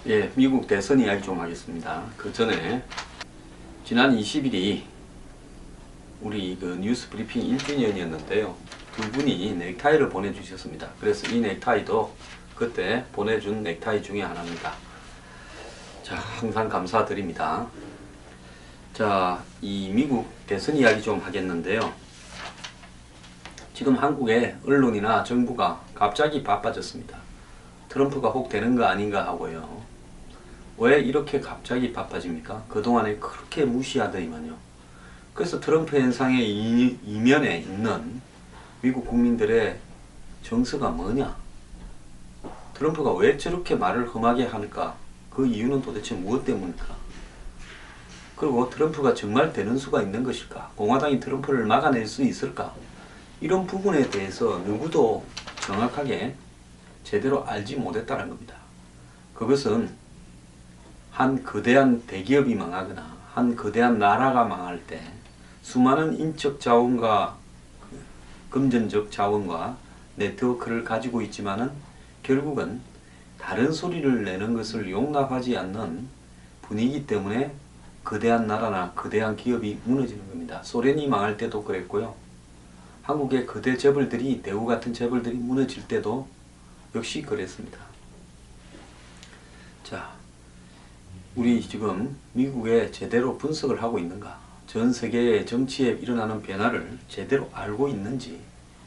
예, 미국 대선 이야기 좀 하겠습니다. 그 전에 지난 20일이 우리 그 뉴스 브리핑 1주년이었는데요. 두 분이 넥타이를 보내주셨습니다. 그래서 이 넥타이도 그때 보내준 넥타이 중에 하나입니다. 자, 항상 감사드립니다. 자, 이 미국 대선 이야기 좀 하겠는데요. 지금 한국의 언론이나 정부가 갑자기 바빠졌습니다. 트럼프가 혹 되는 거 아닌가 하고요. 왜 이렇게 갑자기 바빠집니까? 그동안에 그렇게 무시하더니만요. 그래서 트럼프 현상의 이면에 있는 미국 국민들의 정서가 뭐냐? 트럼프가 왜 저렇게 말을 험하게 하는가? 그 이유는 도대체 무엇 때문일까? 그리고 트럼프가 정말 되는 수가 있는 것일까? 공화당이 트럼프를 막아낼 수 있을까? 이런 부분에 대해서 누구도 정확하게 제대로 알지 못했다는 겁니다. 그것은 한 거대한 대기업이 망하거나 한 거대한 나라가 망할 때 수많은 인적 자원과 금전적 자원과 네트워크를 가지고 있지만은 결국은 다른 소리를 내는 것을 용납하지 않는 분위기 때문에 거대한 나라나 거대한 기업이 무너지는 겁니다. 소련이 망할 때도 그랬고요. 한국의 거대 재벌들이, 대우 같은 재벌들이 무너질 때도 역시 그랬습니다. 자, 우리 지금 미국에 제대로 분석을 하고 있는가? 전 세계의 정치에 일어나는 변화를 제대로 알고 있는지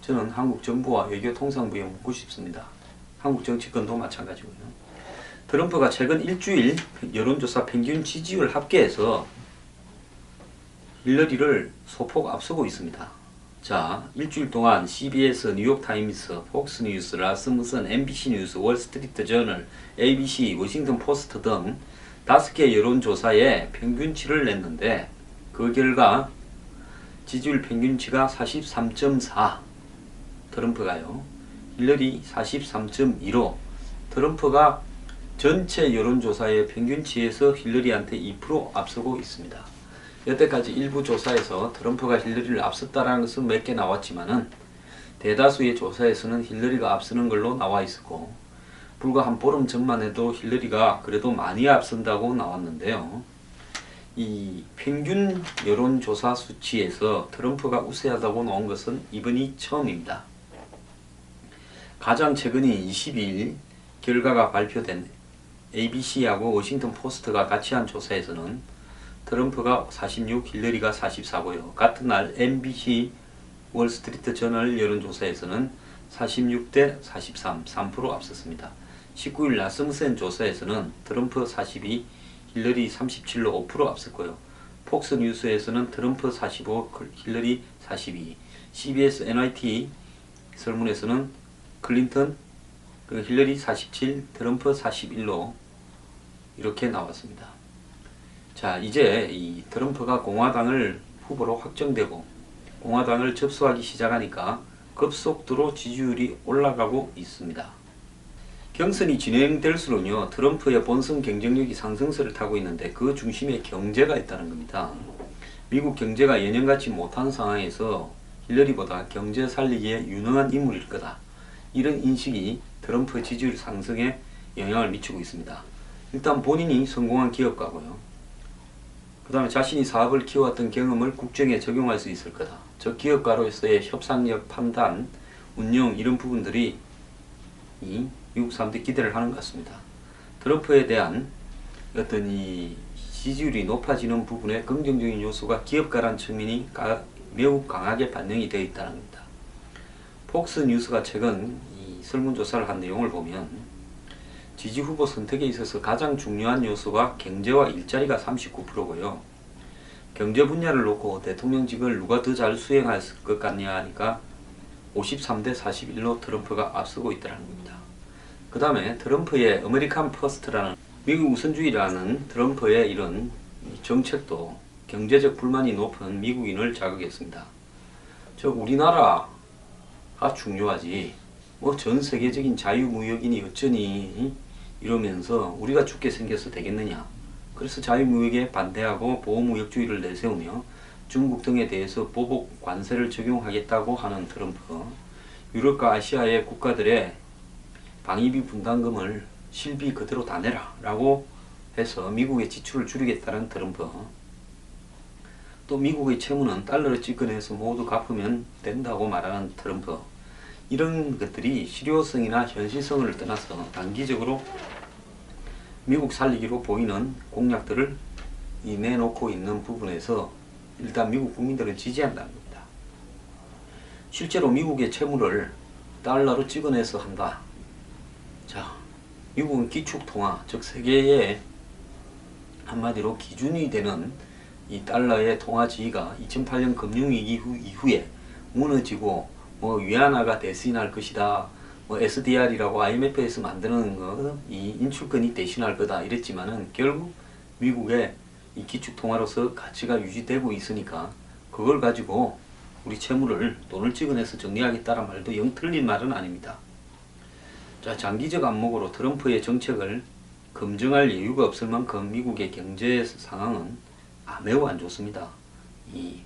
저는 한국 정부와 외교통상부에 묻고 싶습니다. 한국 정치권도 마찬가지고요. 트럼프가 최근 일주일 여론조사 평균 지지율 합계해서 힐러리를 소폭 앞서고 있습니다. 자, 일주일 동안 CBS, 뉴욕타임스, 폭스뉴스, 라스무슨, MBC 뉴스, 월스트리트 저널, ABC, 워싱턴 포스트 등 5개 여론조사에 평균치를 냈는데 그 결과 지지율 평균치가 43.4, 트럼프가요. 힐러리 43.2로 트럼프가 전체 여론조사의 평균치에서 힐러리한테 2% 앞서고 있습니다. 여태까지 일부 조사에서 트럼프가 힐러리를 앞섰다라는 것은 몇 개 나왔지만은 대다수의 조사에서는 힐러리가 앞서는 걸로 나와 있었고 불과 한 보름 전만 해도 힐러리가 그래도 많이 앞선다고 나왔는데요. 이 평균 여론조사 수치에서 트럼프가 우세하다고 나온 것은 이번이 처음입니다. 가장 최근인 22일 결과가 발표된 ABC하고 워싱턴 포스트가 같이 한 조사에서는 트럼프가 46, 힐러리가 44고요. 같은 날 MBC 월스트리트 저널 여론조사에서는 46대 43, 3% 앞섰습니다. 19일 라스무센 조사에서는 트럼프 42, 힐러리 37로 5% 앞섰고요. 폭스뉴스에서는 트럼프 45, 힐러리 42, CBS NYT 설문에서는 클린턴, 힐러리 47, 트럼프 41로 이렇게 나왔습니다. 자, 이제 이 트럼프가 공화당을 후보로 확정되고 공화당을 접수하기 시작하니까 급속도로 지지율이 올라가고 있습니다. 경선이 진행될수록요, 트럼프의 본선 경쟁력이 상승세를 타고 있는데 그 중심에 경제가 있다는 겁니다. 미국 경제가 예년같이 못한 상황에서 힐러리보다 경제 살리기에 유능한 인물일 거다. 이런 인식이 트럼프 지지율 상승에 영향을 미치고 있습니다. 일단 본인이 성공한 기업가고요. 그 다음에 자신이 사업을 키워왔던 경험을 국정에 적용할 수 있을 거다. 저 기업가로서의 협상력, 판단, 운영 이런 부분들이 이 미국 사람들이 기대를 하는 것 같습니다. 트럼프에 대한 어떤 이 지지율이 높아지는 부분에 긍정적인 요소가 기업가란 측면이 매우 강하게 반영이 되어 있다는 겁니다. 폭스뉴스가 최근 이 설문조사를 한 내용을 보면 지지 후보 선택에 있어서 가장 중요한 요소가 경제와 일자리가 39%고요. 경제 분야를 놓고 대통령직을 누가 더 잘 수행할 것 같냐 하니까 53대 41로 트럼프가 앞서고 있다는 겁니다. 그 다음에 트럼프의 아메리칸 퍼스트라는 미국 우선주의라는 트럼프의 이런 정책도 경제적 불만이 높은 미국인을 자극했습니다. 우리나라가 중요하지 뭐 전 세계적인 자유무역인이 어쩌니 이러면서 우리가 죽게 생겨서 되겠느냐. 그래서 자유무역에 반대하고 보호무역주의를 내세우며 중국 등에 대해서 보복 관세를 적용하겠다고 하는 트럼프, 유럽과 아시아의 국가들의 방위비 분담금을 실비 그대로 다 내라 라고 해서 미국의 지출을 줄이겠다는 트럼프. 또 미국의 채무는 달러를 찍어내서 모두 갚으면 된다고 말하는 트럼프. 이런 것들이 실효성이나 현실성을 떠나서 단기적으로 미국 살리기로 보이는 공약들을 내놓고 있는 부분에서 일단 미국 국민들은 지지한다는 겁니다. 실제로 미국의 채무를 달러로 찍어내서 한다. 자, 미국은 기축통화, 즉 세계의 한마디로 기준이 되는 이 달러의 통화 지위가 2008년 금융위기 이후에 무너지고 위안화가 대신할 것이다. SDR이라고 IMF에서 만드는 이 인출권이 대신할 거다 이랬지만은 결국 미국의 이 기축통화로서 가치가 유지되고 있으니까 그걸 가지고 우리 채무를 돈을 찍어내서 정리하겠다는 말도 영 틀린 말은 아닙니다. 자, 장기적 안목으로 트럼프의 정책을 검증할 여유가 없을 만큼 미국의 경제 상황은 매우 안 좋습니다. 이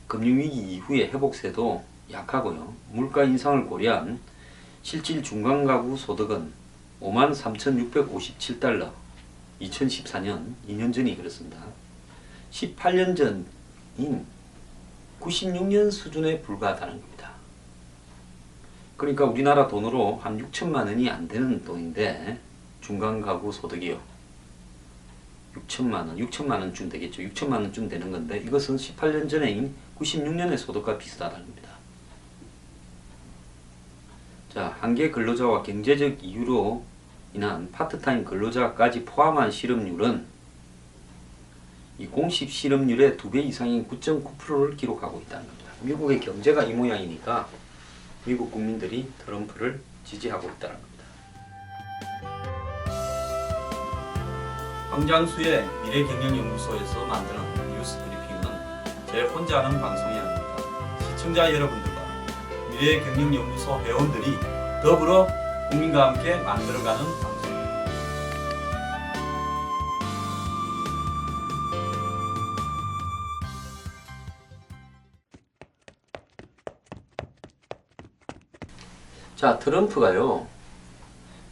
금융위기 이후의 회복세도 약하고요. 물가 인상을 고려한 실질 중간가구 소득은 53,657달러, 2014년 2년 전이 그렇습니다. 18년 전인 96년 수준에 불과하다는 겁니다. 그러니까 우리나라 돈으로 한 6천만 원이 안 되는 돈인데 중간가구 소득이요. 6천만 원쯤 되겠죠. 6천만 원쯤 되는 건데 이것은 18년 전에 96년의 소득과 비슷하다는 겁니다. 자, 한계 근로자와 경제적 이유로 인한 파트타임 근로자까지 포함한 실업률은 이 공식 실업률의 2배 이상인 9.9%를 기록하고 있다는 겁니다. 미국의 경제가 이 모양이니까 미국 국민들이 트럼프를 지지하고 있다는 겁니다. 황장수의 미래경영연구소에서 만드는 뉴스 브리핑은 제 혼자 하는 방송이 아닙니다. 시청자 여러분들과 미래경영연구소 회원들이 더불어 국민과 함께 만들어가는 방송입니다. 자, 트럼프가요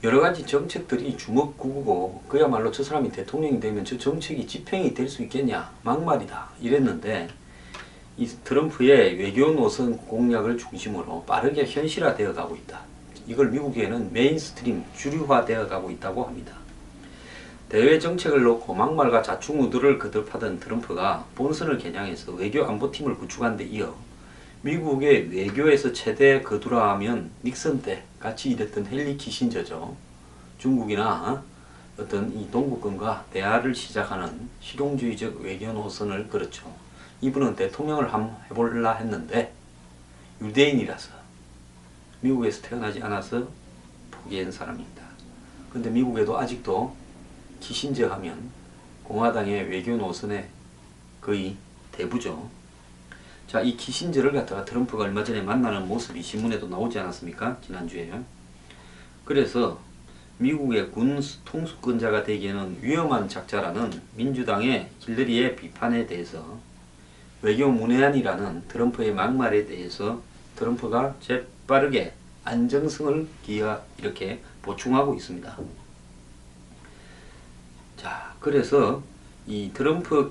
여러가지 정책들이 주먹구구고 그야말로 저 사람이 대통령이 되면 저 정책이 집행이 될 수 있겠냐 막말이다 이랬는데 이 트럼프의 외교 노선 공략을 중심으로 빠르게 현실화되어 가고 있다. 이걸 미국에는 메인스트림 주류화되어 가고 있다고 합니다. 대외 정책을 놓고 막말과 자충우돌을 거듭하던 트럼프가 본선을 겨냥해서 외교 안보팀을 구축한 데 이어 미국의 외교에서 최대 거두라하면 닉슨 때 같이 일했던 헨리 키신저죠. 중국이나 어떤 이 동구권과 대화를 시작하는 실용주의적 외교 노선을 걸었죠. 이분은 대통령을 한번 해볼라 했는데 유대인이라서 미국에서 태어나지 않아서 포기한 사람입니다. 그런데 미국에도 아직도 키신저 하면 공화당의 외교 노선의 거의 대부죠. 자, 이 키신저를 갖다가 트럼프가 얼마 전에 만나는 모습이 신문에도 나오지 않았습니까? 지난주에. 그래서 미국의 군 통수권자가 되기에는 위험한 작자라는 민주당의 힐러리의 비판에 대해서 외교 문외한이라는 트럼프의 막말에 대해서 트럼프가 재빠르게 안정성을 이렇게 보충하고 있습니다. 자, 그래서 이 트럼프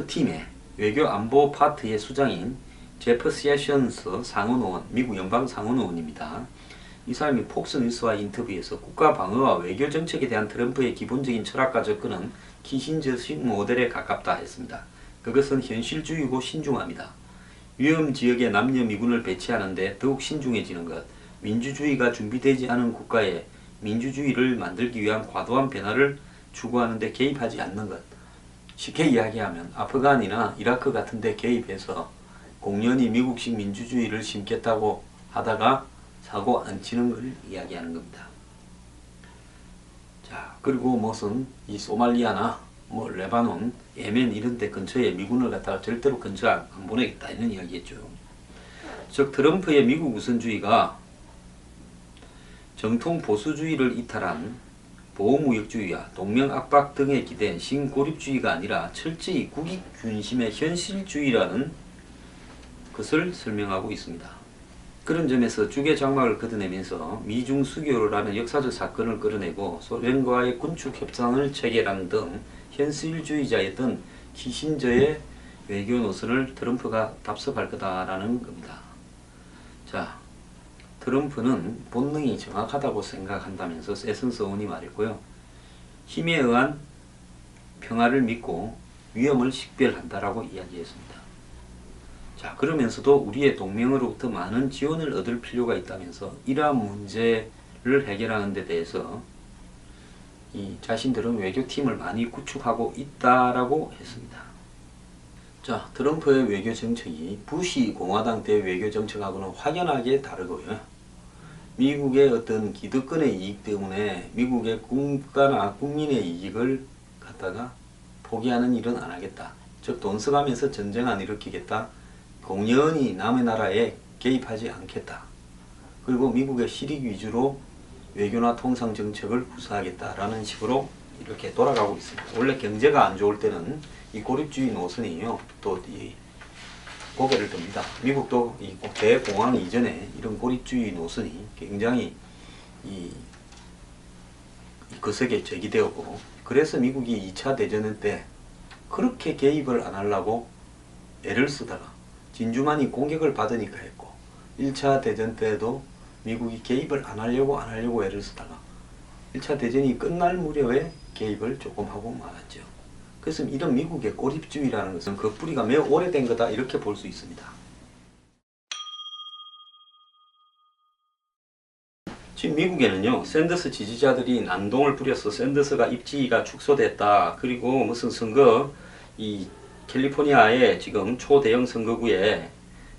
팀의 외교 안보 파트의 수장인 제프 세션스 상원의원, 미국 연방 상원의원입니다. 이 사람이 폭스뉴스와 인터뷰에서 국가 방어와 외교 정책에 대한 트럼프의 기본적인 철학과 접근은 키신저식 모델에 가깝다 했습니다. 그것은 현실주의고 신중합니다. 위험 지역에 남녀 미군을 배치하는데 더욱 신중해지는 것, 민주주의가 준비되지 않은 국가에 민주주의를 만들기 위한 과도한 변화를 추구하는 데 개입하지 않는 것. 쉽게 이야기하면 아프간이나 이라크 같은 데 개입해서 공연히 미국식 민주주의를 심겠다고 하다가 사고 안 치는 걸 이야기하는 겁니다. 자, 그리고 무슨 이 소말리아나 레바논, 예멘 이런 데 근처에 미군을 갖다가 절대로 근처 안 보내겠다 이런 이야기했죠. 즉 트럼프의 미국 우선주의가 정통 보수주의를 이탈한 보호무역주의와 동맹압박 등에 기댄 신고립주의가 아니라 철저히 국익균심의 현실주의라는 것을 설명하고 있습니다. 그런 점에서 죽의 장막을 걷어내면서 미중 수교를 하는 역사적 사건을 끌어내고 소련과의 군축 협상을 체결하는 등 현실주의자였던 키신저의 외교 노선을 트럼프가 답습할 거다라는 겁니다. 자, 트럼프는 본능이 정확하다고 생각한다면서 세슨스 온이 말했고요. 힘에 의한 평화를 믿고 위험을 식별한다라고 이야기했습니다. 자, 그러면서도 우리의 동맹으로부터 많은 지원을 얻을 필요가 있다면서 이러한 문제를 해결하는 데 대해서 이 자신들은 외교팀을 많이 구축하고 있다라고 했습니다. 자, 트럼프의 외교 정책이 부시 공화당 때 외교 정책하고는 확연하게 다르고요. 미국의 어떤 기득권의 이익 때문에 미국의 국가나 국민의 이익을 갖다가 포기하는 일은 안 하겠다. 즉 돈 써가면서 전쟁 안 일으키겠다. 공연히 남의 나라에 개입하지 않겠다. 그리고 미국의 실익 위주로 외교나 통상 정책을 구사하겠다라는 식으로 이렇게 돌아가고 있습니다. 원래 경제가 안 좋을 때는 이 고립주의 노선이요, 또 이 고개를 듭니다. 미국도 이 대공황 이전에 이런 고립주의 노선이 굉장히 거세게 제기되었고, 그래서 미국이 2차 대전 때 그렇게 개입을 안 하려고 애를 쓰다가 진주만이 공격을 받으니까 했고, 1차 대전 때도 미국이 개입을 안 하려고 애를 쓰다가 1차 대전이 끝날 무렵에 개입을 조금 하고 말았죠. 그래서 이런 미국의 고립주의라는 것은 그 뿌리가 매우 오래된 거다, 이렇게 볼 수 있습니다. 지금 미국에는요, 샌더스 지지자들이 난동을 부려서 샌더스가 입지가 축소됐다. 그리고 무슨 선거, 이 캘리포니아의 지금 초대형 선거구에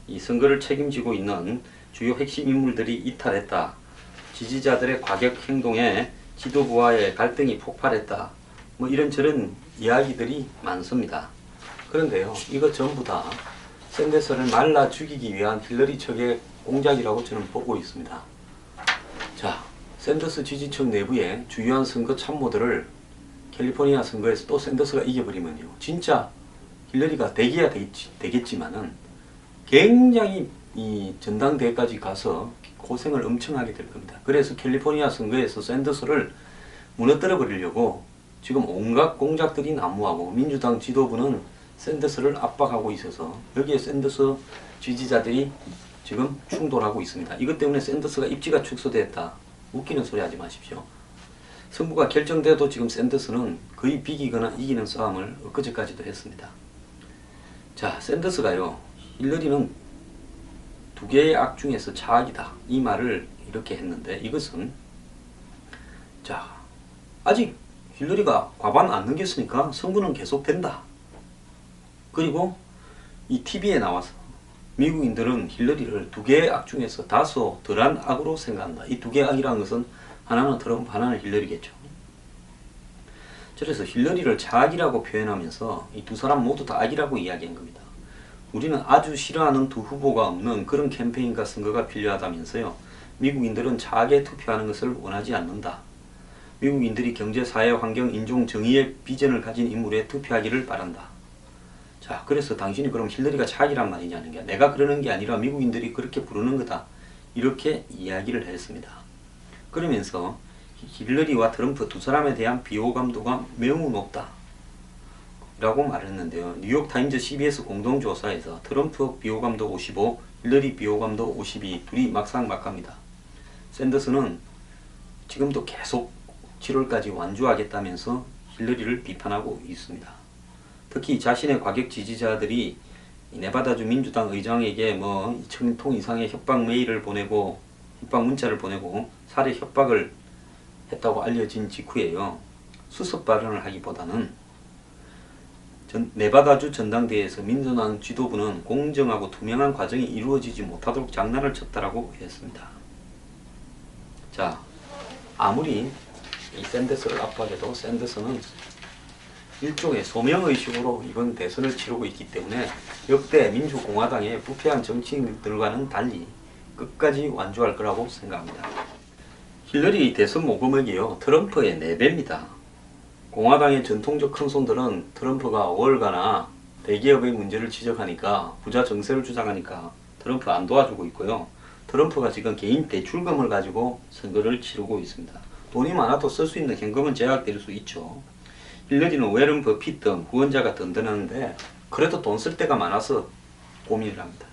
이 선거를 책임지고 있는 주요 핵심 인물들이 이탈했다. 지지자들의 과격 행동에 지도부와의 갈등이 폭발했다. 뭐 이런저런 이야기들이 많습니다. 그런데요, 이거 전부 다 샌더스를 말라 죽이기 위한 힐러리 척의 공작이라고 저는 보고 있습니다. 자, 샌더스 지지층 내부의 주요한 선거 참모들을 캘리포니아 선거에서 또 샌더스가 이겨버리면요, 진짜 힐러리가 되기야 되겠지만은 굉장히 이 전당대회까지 가서 고생을 엄청 하게 될 겁니다. 그래서 캘리포니아 선거에서 샌더스를 무너뜨려 버리려고 지금 온갖 공작들이 난무하고, 민주당 지도부는 샌더스를 압박하고 있어서 여기에 샌더스 지지자들이 지금 충돌하고 있습니다. 이것 때문에 샌더스가 입지가 축소됐다. 웃기는 소리 하지 마십시오. 선거가 결정돼도 지금 샌더스는 거의 비기거나 이기는 싸움을 엊그제까지도 했습니다. 자, 샌더스가요, 힐러리는 두 개의 악 중에서 차악이다, 이 말을 이렇게 했는데, 이것은 자, 아직 힐러리가 과반 안 넘겼으니까 선거는 계속된다. 그리고 이 TV에 나와서 미국인들은 힐러리를 두 개의 악 중에서 다소 덜한 악으로 생각한다. 이 두 개의 악이라는 것은 하나는 트럼프, 하나는 힐러리겠죠. 그래서 힐러리를 차악이라고 표현하면서 이 두 사람 모두 다 악이라고 이야기한 겁니다. 우리는 아주 싫어하는 두 후보가 없는 그런 캠페인과 선거가 필요하다면서요. 미국인들은 차악에 투표하는 것을 원하지 않는다. 미국인들이 경제, 사회, 환경, 인종, 정의의 비전을 가진 인물에 투표하기를 바란다. 자, 그래서 당신이 그럼 힐러리가 차악이란 말이냐는 게, 내가 그러는 게 아니라 미국인들이 그렇게 부르는 거다, 이렇게 이야기를 했습니다. 그러면서 힐러리와 트럼프 두 사람에 대한 비호감도가 매우 높다 라고 말했는데요. 뉴욕타임즈 CBS 공동조사에서 트럼프 비호감도 55, 힐러리 비호감도 52, 둘이 막상막합니다. 샌더스는 지금도 계속 7월까지 완주하겠다면서 힐러리를 비판하고 있습니다. 특히 자신의 과격 지지자들이 네바다주 민주당 의장에게 뭐 2,000통 이상의 협박 메일을 보내고 협박 문자를 보내고 살해 협박을 했다고 알려진 직후에요, 수습 발언을 하기보다는 네바다주 전당대회에서 민주당 지도부는 공정하고 투명한 과정이 이루어지지 못하도록 장난을 쳤다라고 했습니다. 자, 아무리 이 샌더스를 압박해도 샌더스는 일종의 소명의식으로 이번 대선을 치르고 있기 때문에 역대 민주공화당의 부패한 정치인들과는 달리 끝까지 완주할 거라고 생각합니다. 힐러리 대선 모금액이요, 트럼프의 4배입니다. 공화당의 전통적 큰손들은 트럼프가 월가나 대기업의 문제를 지적하니까, 부자 정세를 주장하니까 트럼프 안 도와주고 있고요. 트럼프가 지금 개인 대출금을 가지고 선거를 치르고 있습니다. 돈이 많아도 쓸 수 있는 현금은 제약될 수 있죠. 힐러리는 워런 버핏 등 후원자가 든든한데 그래도 돈 쓸 데가 많아서 고민을 합니다.